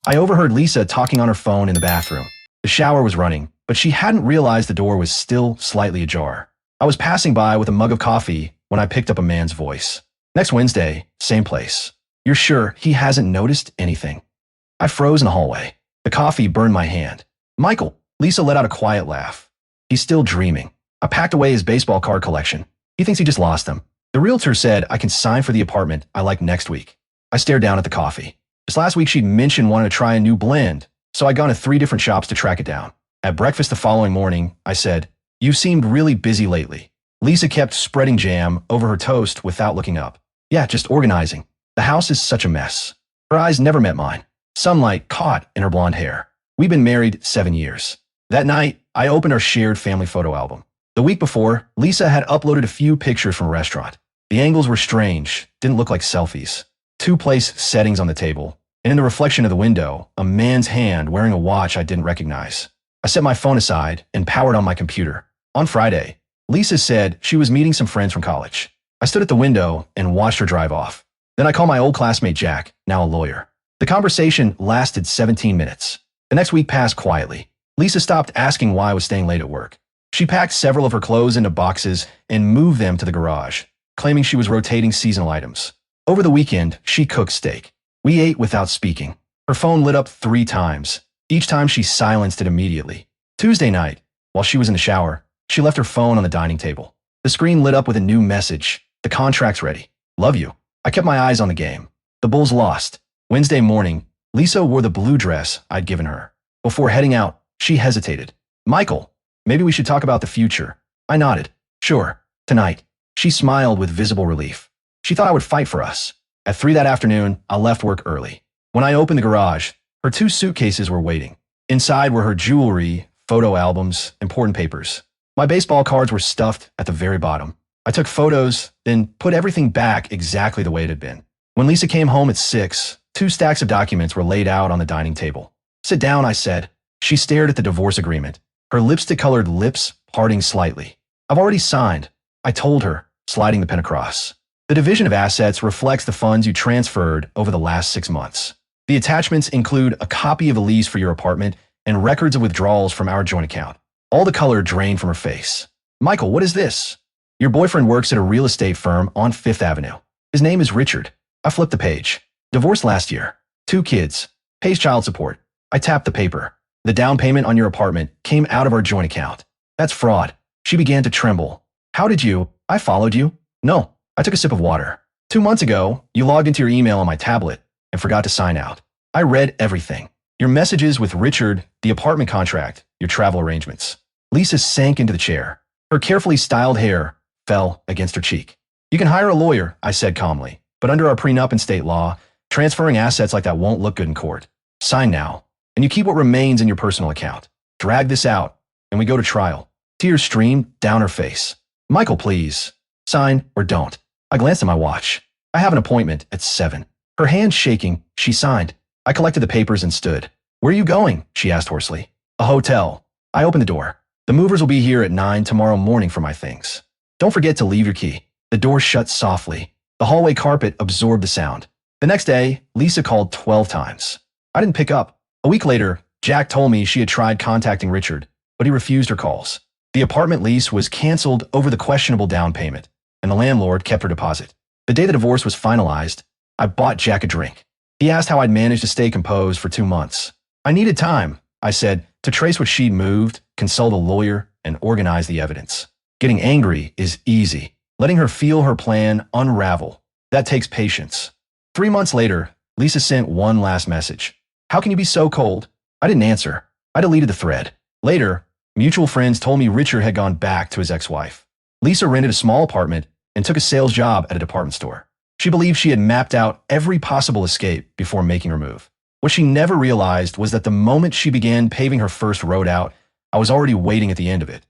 I overheard Lisa talking on her phone in the bathroom. The shower was running, but she hadn't realized the door was still slightly ajar. I was passing by with a mug of coffee when I picked up a man's voice. Next Wednesday, same place. You're sure he hasn't noticed anything? I froze in the hallway. The coffee burned my hand. Michael, Lisa let out a quiet laugh. He's still dreaming. I packed away his baseball card collection. He thinks he just lost them. The realtor said I can sign for the apartment I like next week. I stared down at the coffee. Just last week she'd mentioned wanting to try a new blend, so I'd gone to 3 different shops to track it down. At breakfast the following morning, I said, "You seemed really busy lately." Lisa kept spreading jam over her toast without looking up. "Yeah, just organizing. The house is such a mess." Her eyes never met mine. Sunlight caught in her blonde hair. We'd been married 7 years. That night, I opened our shared family photo album. The week before, Lisa had uploaded a few pictures from a restaurant. The angles were strange, didn't look like selfies. 2-place settings on the table, and in the reflection of the window, a man's hand wearing a watch I didn't recognize. I set my phone aside and powered on my computer. On Friday, Lisa said she was meeting some friends from college. I stood at the window and watched her drive off. Then I called my old classmate Jack, now a lawyer. The conversation lasted 17 minutes. The next week passed quietly. Lisa stopped asking why I was staying late at work. She packed several of her clothes into boxes and moved them to the garage, claiming she was rotating seasonal items. Over the weekend, she cooked steak. We ate without speaking. Her phone lit up 3 times. Each time she silenced it immediately. Tuesday night, while she was in the shower, she left her phone on the dining table. The screen lit up with a new message. "The contract's ready. Love you." I kept my eyes on the game. The Bulls lost. Wednesday morning, Lisa wore the blue dress I'd given her. Before heading out, she hesitated. "Michael, maybe we should talk about the future." I nodded. "Sure, tonight." She smiled with visible relief. She thought I would fight for us. At 3 that afternoon, I left work early. When I opened the garage, her 2 suitcases were waiting. Inside were her jewelry, photo albums, important papers. My baseball cards were stuffed at the very bottom. I took photos, then put everything back exactly the way it had been. When Lisa came home at 6, 2 stacks of documents were laid out on the dining table. "Sit down," I said. She stared at the divorce agreement, her lipstick-colored lips parting slightly. "I've already signed," I told her, sliding the pen across. "The division of assets reflects the funds you transferred over the last 6 months. The attachments include a copy of the lease for your apartment and records of withdrawals from our joint account." All the color drained from her face. "Michael, what is this?" "Your boyfriend works at a real estate firm on 5th Avenue. His name is Richard." I flipped the page. "Divorced last year. 2 kids. Pays child support." I tapped the paper. "The down payment on your apartment came out of our joint account." "That's fraud." She began to tremble. "How did you? I followed you." "No." I took a sip of water. 2 months ago, you logged into your email on my tablet and forgot to sign out. I read everything. Your messages with Richard, the apartment contract, your travel arrangements." Lisa sank into the chair. Her carefully styled hair fell against her cheek. "You can hire a lawyer," I said calmly, "but under our prenup and state law, transferring assets like that won't look good in court. Sign now, and you keep what remains in your personal account. Drag this out, and we go to trial." Tears streamed down her face. "Michael, please. Sign or don't." I glanced at my watch. "I have an appointment at 7. Her hand shaking, she signed. I collected the papers and stood. "Where are you going?" she asked hoarsely. "A hotel." I opened the door. "The movers will be here at 9 tomorrow morning for my things. Don't forget to leave your key." The door shut softly. The hallway carpet absorbed the sound. The next day, Lisa called 12 times. I didn't pick up. A week later, Jack told me she had tried contacting Richard, but he refused her calls. The apartment lease was canceled over the questionable down payment, and the landlord kept her deposit. The day the divorce was finalized, I bought Jack a drink. He asked how I'd managed to stay composed for 2 months. "I needed time," I said, "to trace what she'd moved, consult a lawyer, and organize the evidence. Getting angry is easy. Letting her feel her plan unravel, that takes patience." 3 months later, Lisa sent one last message. "How can you be so cold?" I didn't answer. I deleted the thread. Later, mutual friends told me Richard had gone back to his ex-wife. Lisa rented a small apartment and took a sales job at a department store. She believed she had mapped out every possible escape before making her move. What she never realized was that the moment she began paving her first road out, I was already waiting at the end of it.